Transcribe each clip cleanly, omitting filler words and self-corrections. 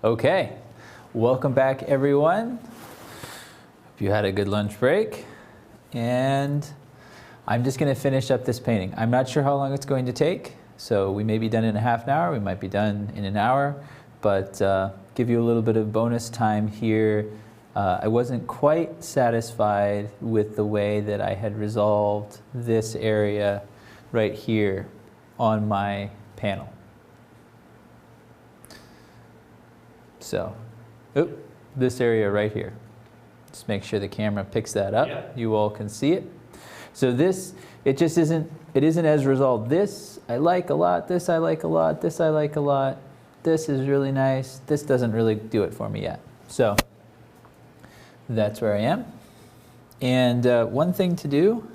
Okay, welcome back everyone. Hope you had a good lunch break. And I'm just going to finish up this painting. I'm not sure how long it's going to take, so we may be done in a half an hour, we might be done in an hour, but give you a little bit of bonus time here. I wasn't quite satisfied with the way that I had resolved this area right here on my panel. So, this area right here. Just make sure the camera picks that up. Yeah. You all can see it. So this, it isn't as resolved. This I like a lot, this I like a lot, this I like a lot. This is really nice. This doesn't really do it for me yet. So that's where I am. And one thing to do,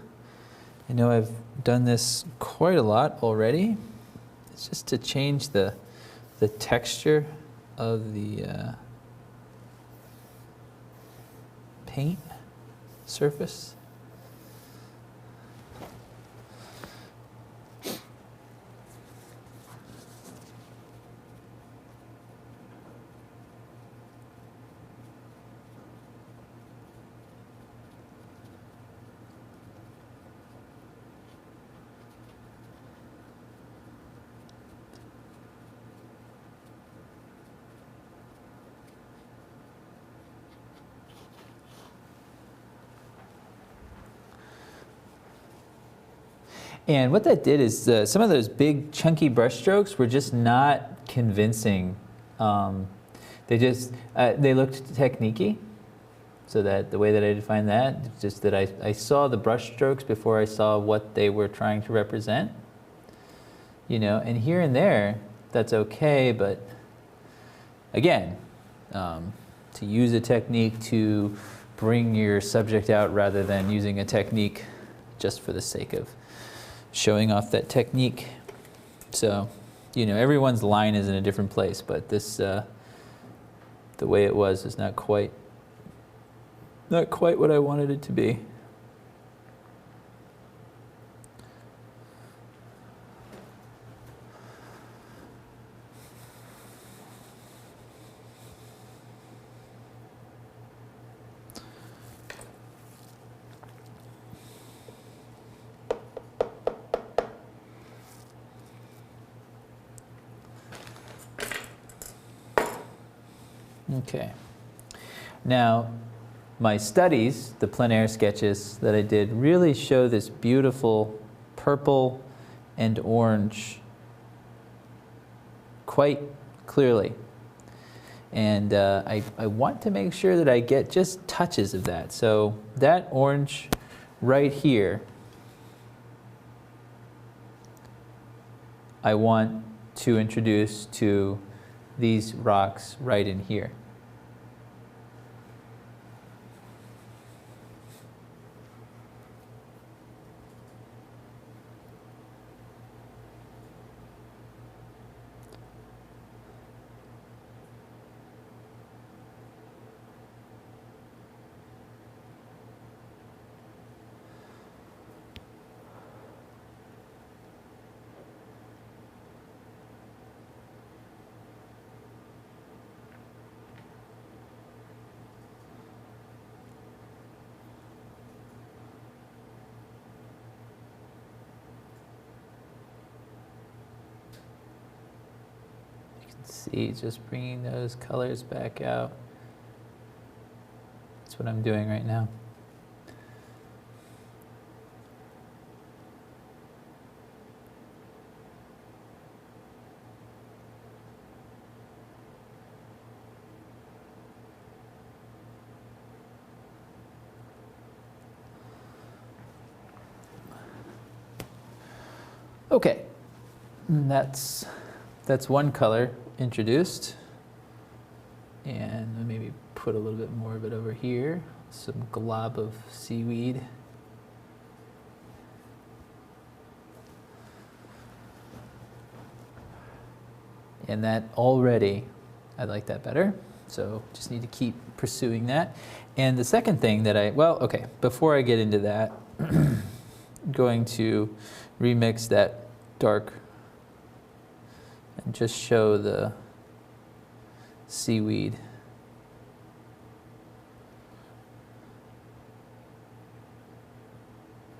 I know I've done this quite a lot already, it's just to change the texture of the paint surface. And what that did is some of those big chunky brush strokes were just not convincing. They looked techniquey. So that the way that I defined that, it's just that I saw the brush strokes before I saw what they were trying to represent. You know, and here and there, that's okay, but again, to use a technique to bring your subject out rather than using a technique just for the sake of showing off that technique. So, you know, everyone's line is in a different place, but this, the way it was is not quite what I wanted it to be. Okay. Now, my studies, the plein air sketches that I did, really show this beautiful purple and orange quite clearly. And I want to make sure that I get just touches of that. So that orange right here, I want to introduce to these rocks right in here. See, just bringing those colors back out. That's what I'm doing right now. Okay, and that's one color introduced, and maybe put a little bit more of it over here, some glob of seaweed. And that already, I like that better, so just need to keep pursuing that. And the second thing that before I get into that, I'm going to remix that dark and just show the seaweed.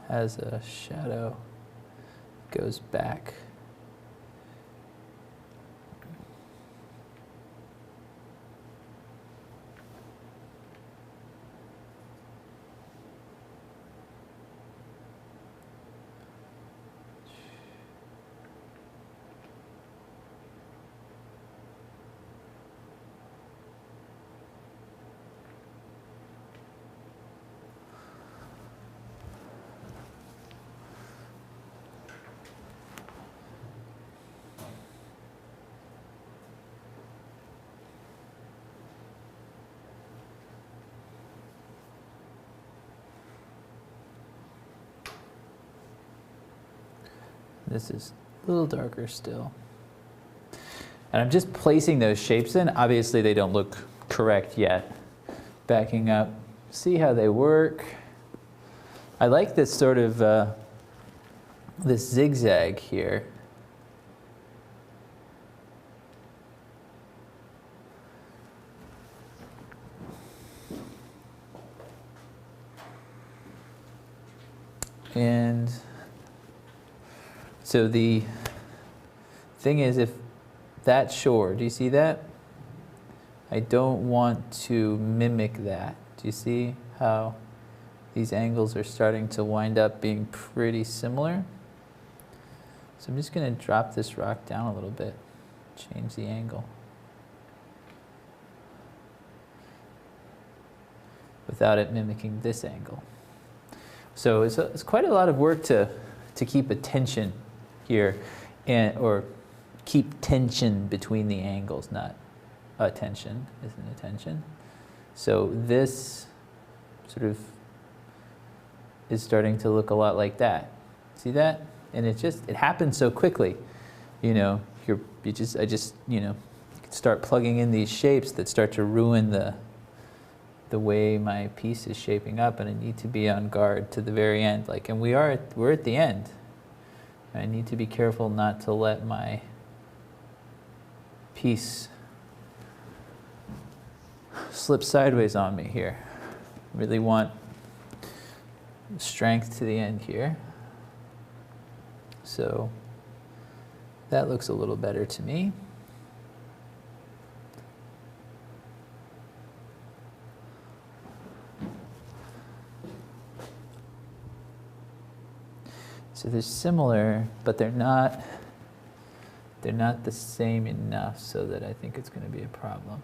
Has a shadow, goes back. This is a little darker still. And I'm just placing those shapes in. Obviously they don't look correct yet. Backing up, see how they work. I like this sort of, this zigzag here. And so the thing is, if that's shore, do you see that? I don't want to mimic that. Do you see how these angles are starting to wind up being pretty similar? So I'm just going to drop this rock down a little bit, change the angle, without it mimicking this angle. So it's quite a lot of work to keep a tension here, or keep tension between the angles, not a tension, isn't a tension. So this sort of is starting to look a lot like that. See that? And it happens so quickly. You know, you can start plugging in these shapes that start to ruin the way my piece is shaping up, and I need to be on guard to the very end. Like, and we're at the end. I need to be careful not to let my piece slip sideways on me here. Really want strength to the end here. So that looks a little better to me. So they're similar, but they're not the same enough so that I think it's going to be a problem.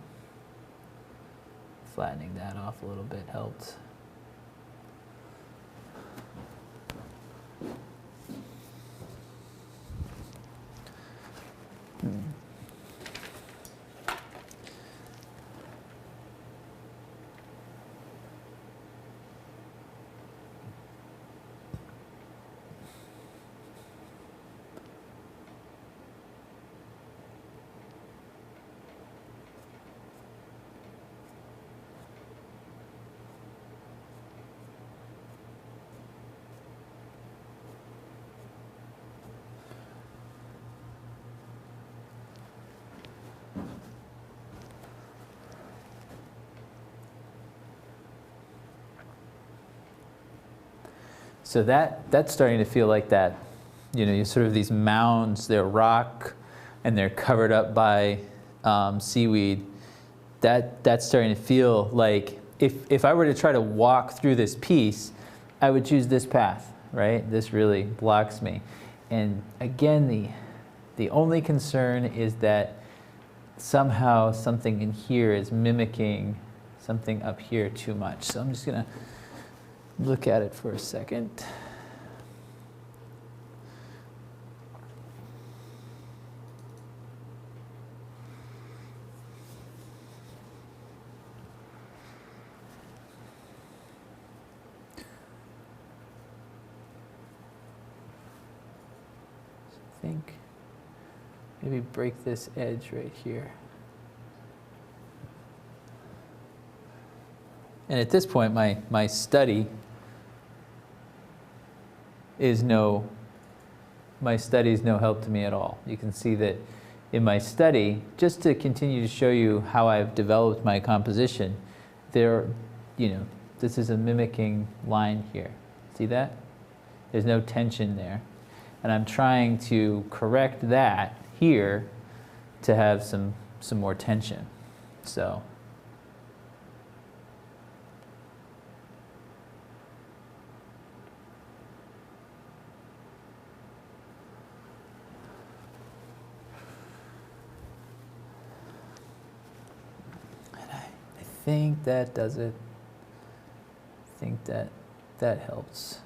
Flattening that off a little bit helped. So that's starting to feel like that, you know, you sort of these mounds, they're rock and they're covered up by seaweed. That's starting to feel like if I were to try to walk through this piece, I would choose this path, right? This really blocks me. And again, the only concern is that somehow something in here is mimicking something up here too much. So I'm just going to look at it for a second. I think maybe break this edge right here. And at this point, my study is no help to me at all. You can see that in my study, just to continue to show you how I've developed my composition, there, this is a mimicking line here. See that? There's no tension there. And I'm trying to correct that here to have some more tension. So. I think that does it. I think that helps.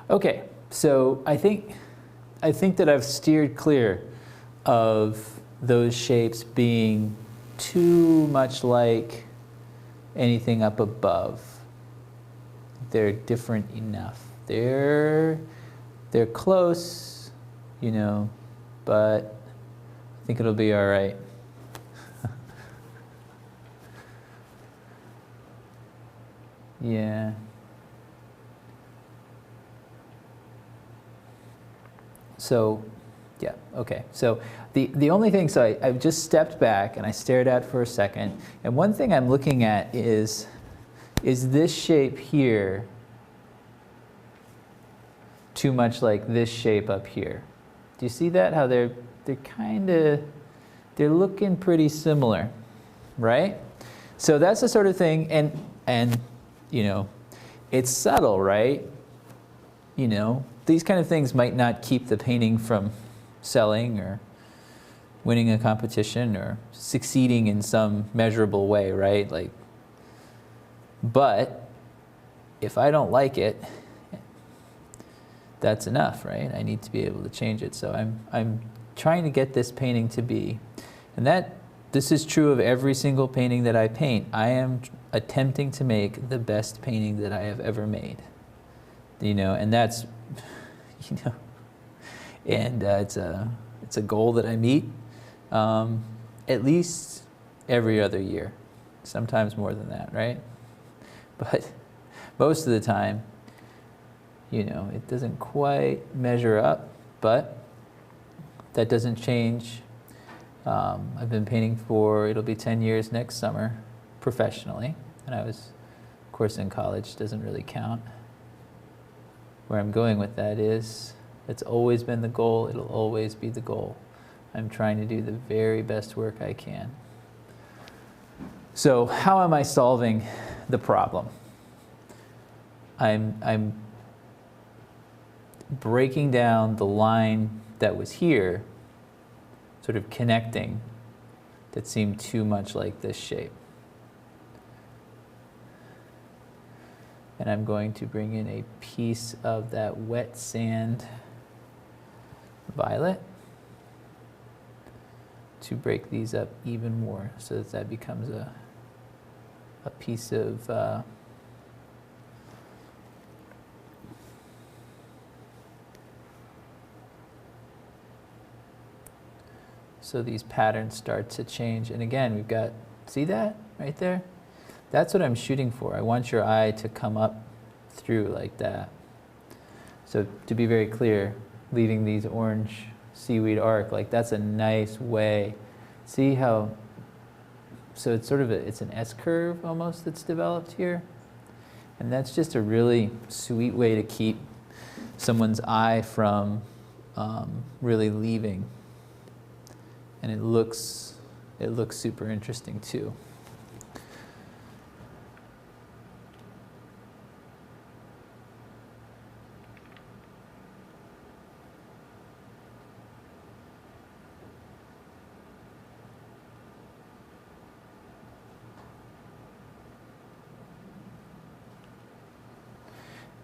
Okay, so I think that I've steered clear of those shapes being too much like anything up above. They're different enough. They're close, but I think it'll be all right. Yeah. So, yeah, okay. So the only thing, so I've just stepped back and I stared at it for a second. And one thing I'm looking at is this shape here too much like this shape up here? Do you see that? How they're looking pretty similar, right? So that's the sort of thing, and it's subtle, right? These kind of things might not keep the painting from selling or winning a competition or succeeding in some measurable way, right? But if I don't like it, that's enough, right? I need to be able to change it. So I'm trying to get this painting to be, and this is true of every single painting that I paint. I am attempting to make the best painting that I have ever made. And that's, and it's a goal that I meet at least every other year, sometimes more than that, right? But most of the time, it doesn't quite measure up, but that doesn't change. I've been painting it'll be 10 years next summer, professionally, and I was, of course, in college, doesn't really count. Where I'm going with that is, it's always been the goal, it'll always be the goal. I'm trying to do the very best work I can. So how am I solving the problem? I'm breaking down the line that was here, sort of connecting, that seemed too much like this shape. And I'm going to bring in a piece of that wet sand violet to break these up even more, so that becomes a piece of so these patterns start to change. And again, we've got, see that right there? That's what I'm shooting for. I want your eye to come up through like that. So to be very clear, leaving these orange seaweed arc, that's a nice way. See how, so it's sort of it's an S-curve almost that's developed here. And that's just a really sweet way to keep someone's eye from really leaving. And it looks it looks super interesting too.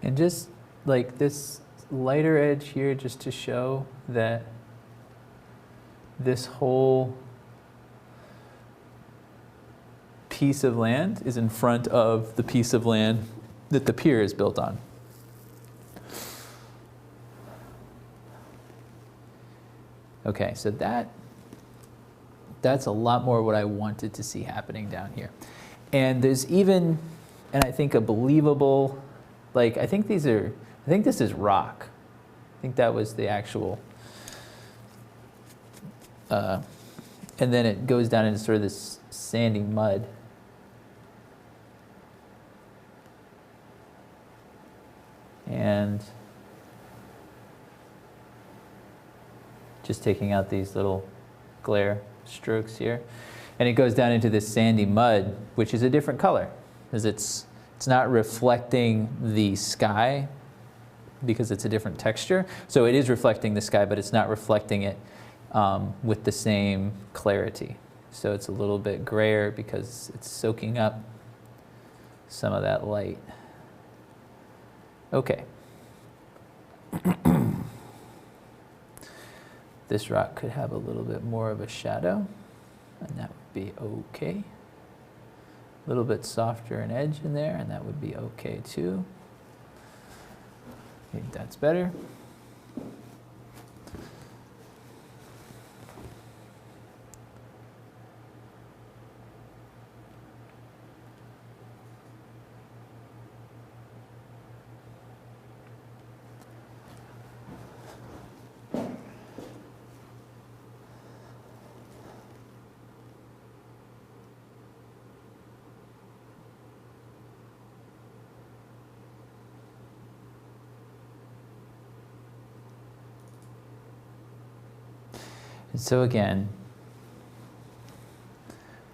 And just like this lighter edge here, just to show that this whole piece of land is in front of the piece of land that the pier is built on. Okay, so that's a lot more what I wanted to see happening down here. And there's even, and I think a believable, like, I think this is rock. I think that was the actual, and then it goes down into sort of this sandy mud. And just taking out these little glare strokes here. And it goes down into this sandy mud, which is a different color, because it's not reflecting the sky because it's a different texture. So it is reflecting the sky, but it's not reflecting it with the same clarity. So it's a little bit grayer because it's soaking up some of that light. Okay. This rock could have a little bit more of a shadow, and that would be okay. A little bit softer an edge in there, and that would be okay too. I think that's better. And so again,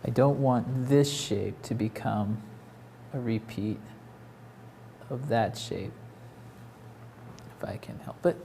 I don't want this shape to become a repeat of that shape, if I can help it.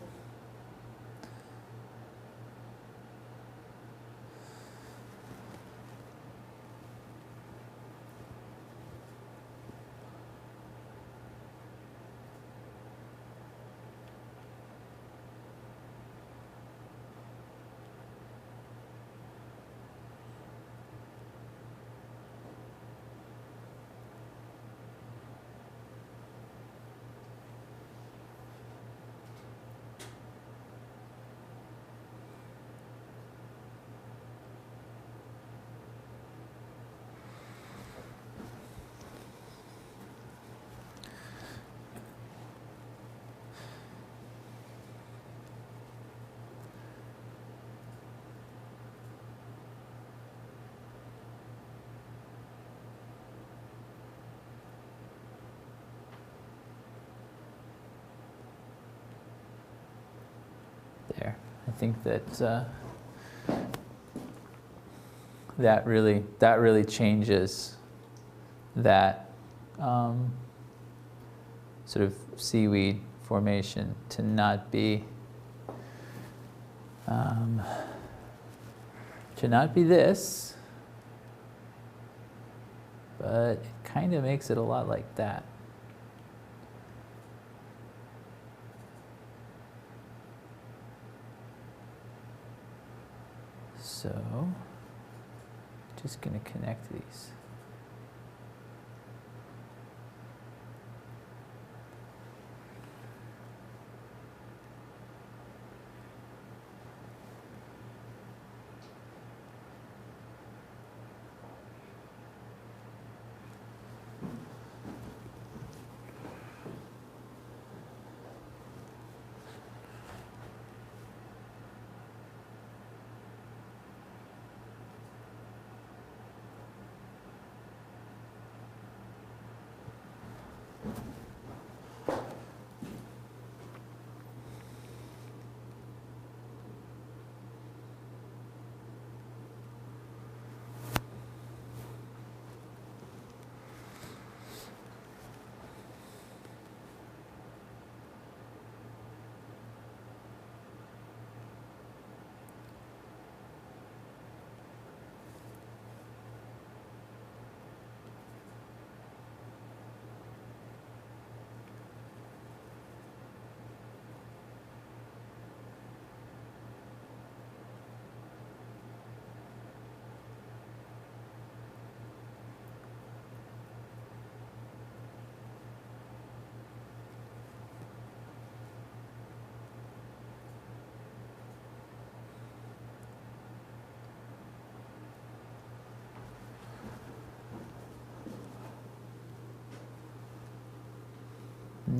There. I think that that really changes that sort of seaweed formation to not be this, but it kind of makes it a lot like that. So, just going to connect these.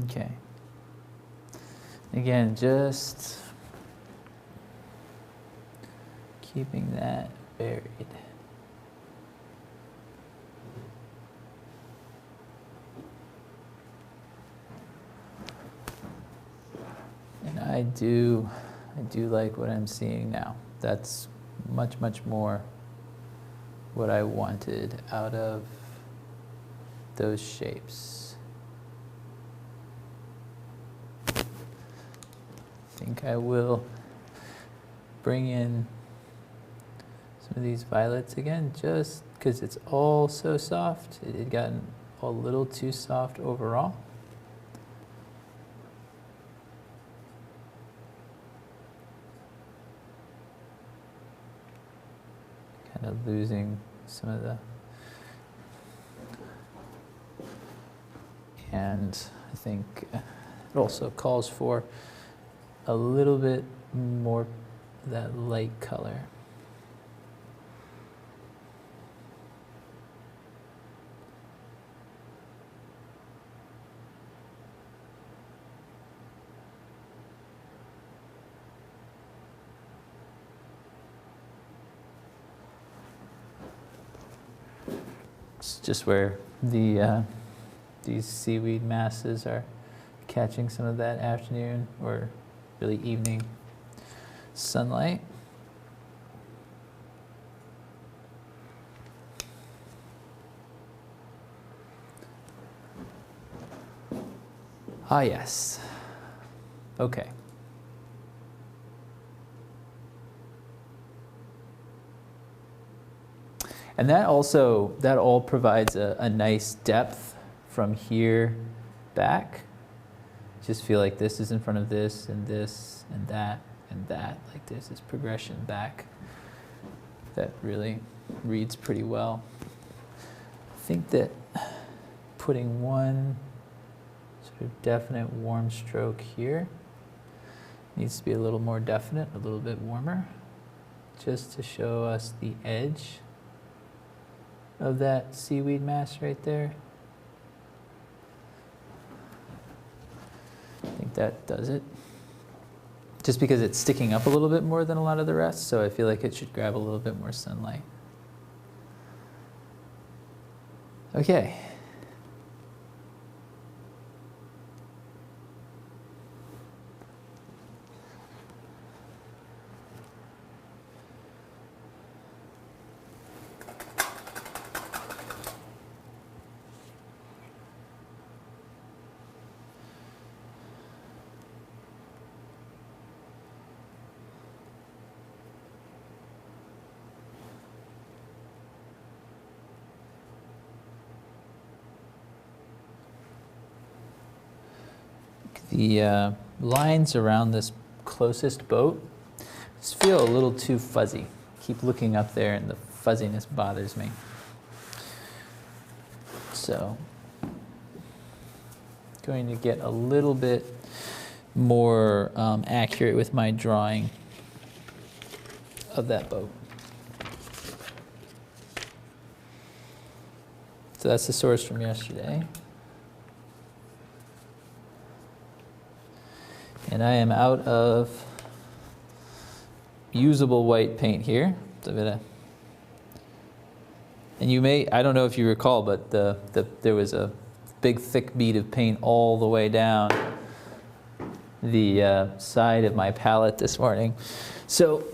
Okay. Again, just keeping that buried. And I do like what I'm seeing now. That's much, much more what I wanted out of those shapes. I think I will bring in some of these violets again, just because it's all so soft. It had gotten a little too soft overall. Kind of losing some of the, and I think it also calls for a little bit more of that light color. It's just where the these seaweed masses are catching some of that afternoon or really evening sunlight. Ah, yes. Okay. And that all provides a nice depth from here back. Just feel like this is in front of this and this and that and that. Like there's this progression back that really reads pretty well. I think that putting one sort of definite warm stroke here needs to be a little more definite, a little bit warmer, just to show us the edge of that seaweed mass right there. I think that does it. Just because it's sticking up a little bit more than a lot of the rest, so I feel like it should grab a little bit more sunlight. Okay. The lines around this closest boat just feel a little too fuzzy. Keep looking up there and the fuzziness bothers me. So, going to get a little bit more accurate with my drawing of that boat. So that's the source from yesterday. And I am out of usable white paint here. So and you may, I don't know if you recall, but there was a big thick bead of paint all the way down the side of my palette this morning. So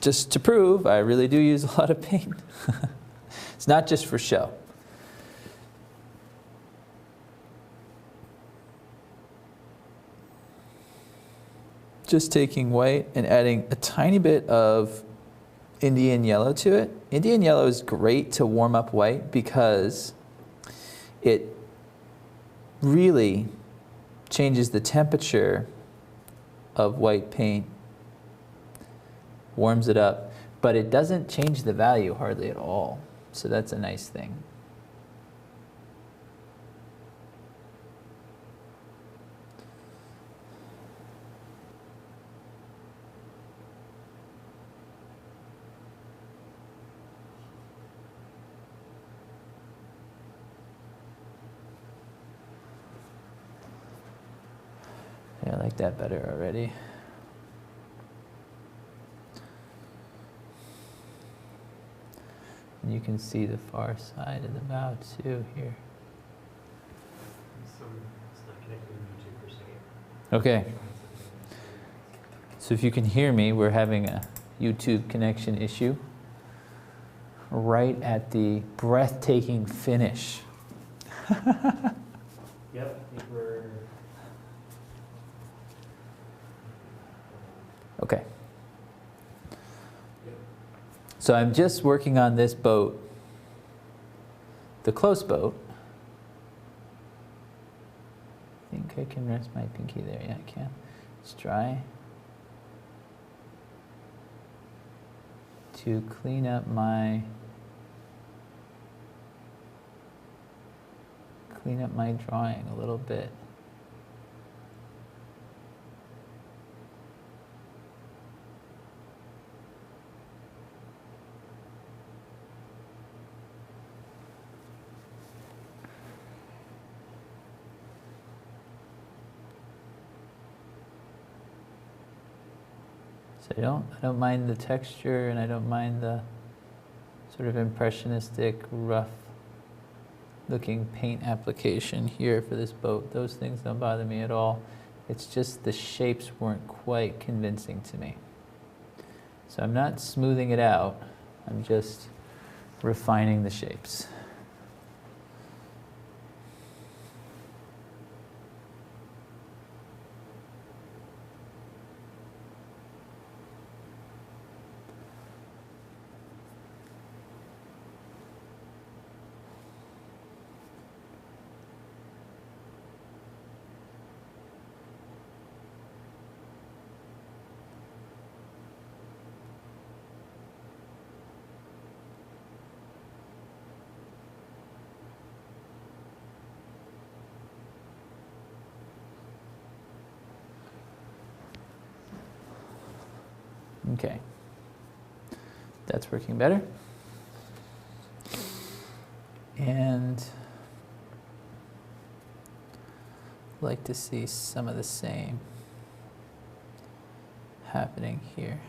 just to prove, I really do use a lot of paint. It's not just for show. Just taking white and adding a tiny bit of Indian yellow to it. Indian yellow is great to warm up white because it really changes the temperature of white paint, warms it up, but it doesn't change the value hardly at all. So that's a nice thing. that better already. And you can see the far side of the bow too here. It's not connected to YouTube for a second. Okay. So if you can hear me, we're having a YouTube connection issue right at the breathtaking finish. Yep, I think we're... Okay. So I'm just working on this boat, the close boat. I think I can rest my pinky there. Yeah, I can. It's dry. To clean up my drawing a little bit. So I don't mind the texture, and I don't mind the sort of impressionistic, rough looking paint application here for this boat. Those things don't bother me at all. It's just the shapes weren't quite convincing to me. So I'm not smoothing it out, I'm just refining the shapes. Okay, that's working better. And I'd like to see some of the same happening here.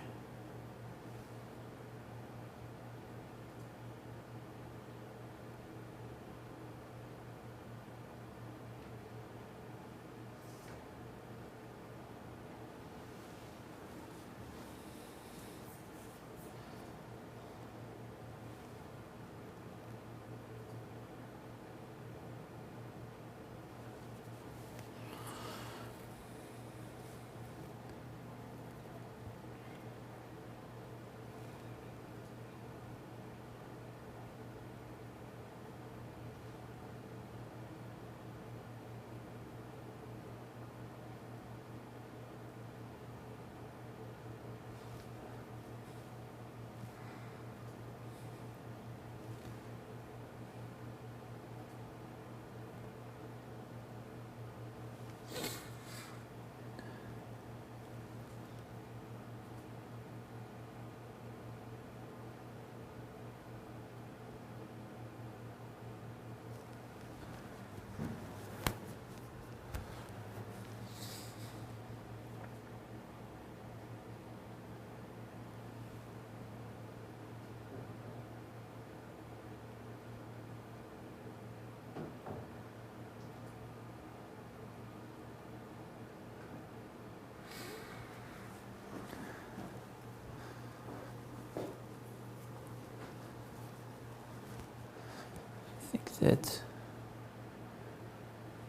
That,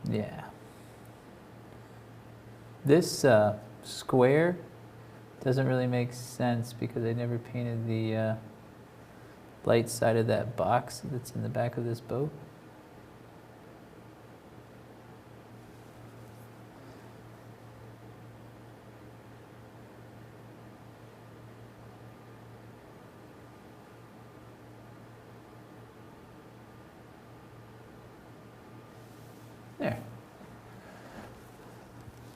yeah. This square doesn't really make sense because I never painted the light side of that box that's in the back of this boat. There.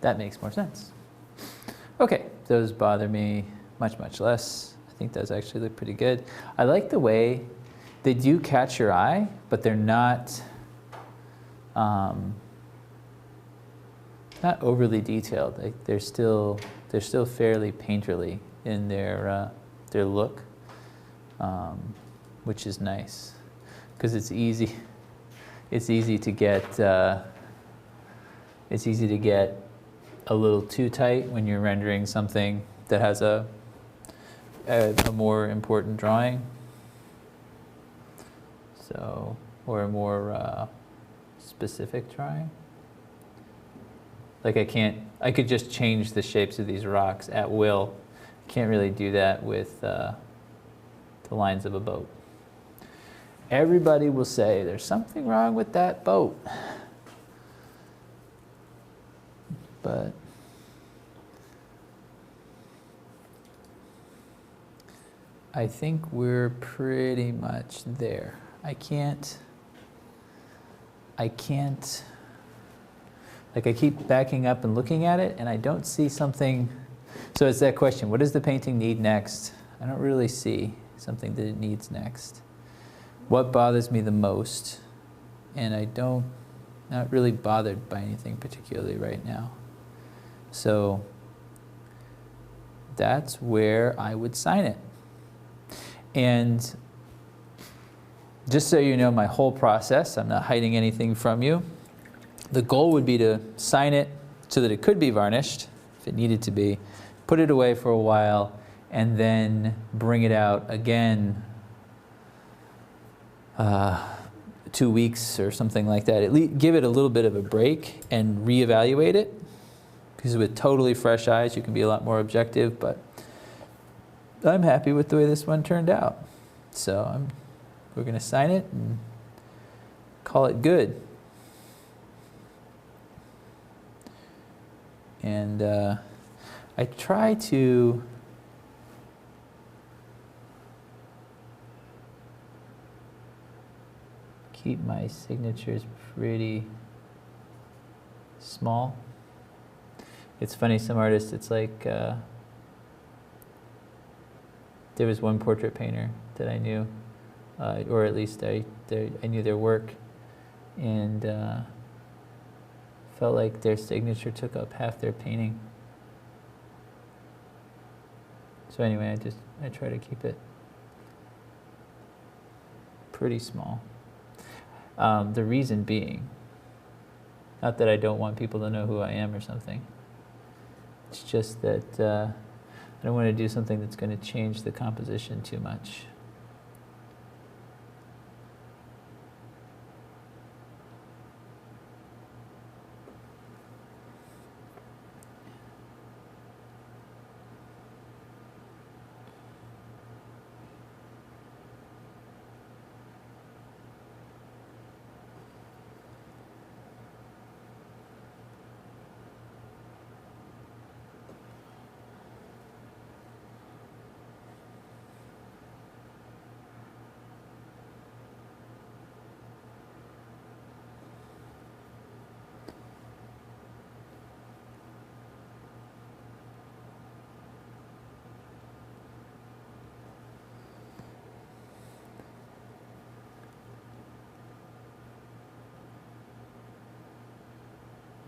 That makes more sense. Okay, those bother me much, much less. I think those actually look pretty good. I like the way they do catch your eye, but they're not, I not overly detailed. They're still fairly painterly in their look, which is nice because it's easy. It's easy to get a little too tight when you're rendering something that has a more important drawing. So, or a more specific drawing. Like I could just change the shapes of these rocks at will. Can't really do that with the lines of a boat. Everybody will say there's something wrong with that boat. But I think we're pretty much there. I can't, like I keep backing up and looking at it and I don't see something. So it's that question, what does the painting need next? I don't really see something that it needs next. What bothers me the most? And not really bothered by anything particularly right now. So that's where I would sign it. And just so you know my whole process, I'm not hiding anything from you. The goal would be to sign it so that it could be varnished, if it needed to be, put it away for a while, and then bring it out again 2 weeks or something like that. Give it a little bit of a break and reevaluate it, because with totally fresh eyes you can be a lot more objective, but I'm happy with the way this one turned out. So we're going to sign it and call it good. And I try to keep my signatures pretty small. It's funny, some artists, it's like, there was one portrait painter that I knew, or at least I knew their work, and felt like their signature took up half their painting. So anyway, I try to keep it pretty small. The reason being, not that I don't want people to know who I am or something. It's just that I don't want to do something that's going to change the composition too much.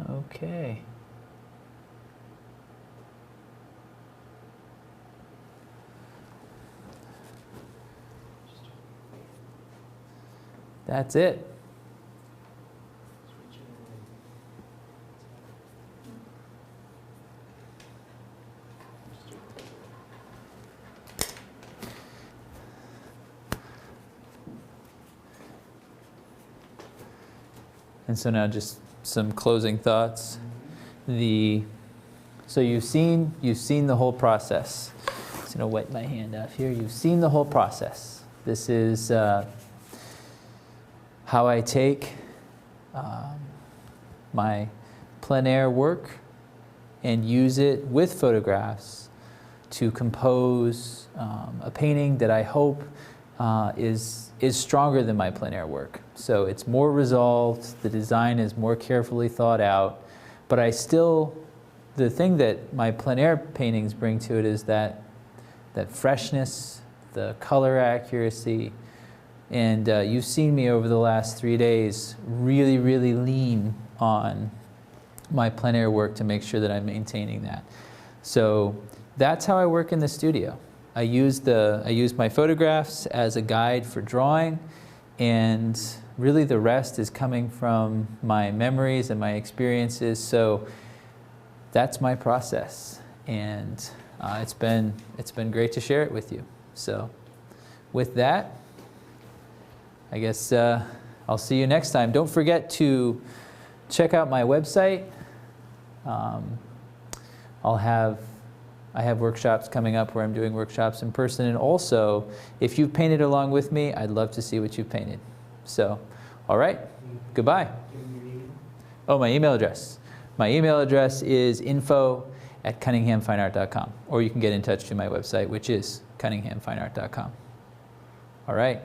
Okay. That's it. And so now just some closing thoughts. So you've seen the whole process. I'm just gonna wet my hand off here. You've seen the whole process. This is how I take my plein air work and use it with photographs to compose a painting that I hope is stronger than my plein air work. So it's more resolved, the design is more carefully thought out, but the thing that my plein air paintings bring to it is that freshness, the color accuracy, and you've seen me over the last 3 days really, really lean on my plein air work to make sure that I'm maintaining that. So that's how I work in the studio. I use my photographs as a guide for drawing, and really the rest is coming from my memories and my experiences. So that's my process, and it's been great to share it with you. So with that, I guess I'll see you next time. Don't forget to check out my website. I have workshops coming up where I'm doing workshops in person, and also, if you've painted along with me, I'd love to see what you've painted. So, all right, goodbye. Give me your email. Oh, my email address. My email address is info@cunninghamfineart.com, or you can get in touch to my website, which is cunninghamfineart.com. All right.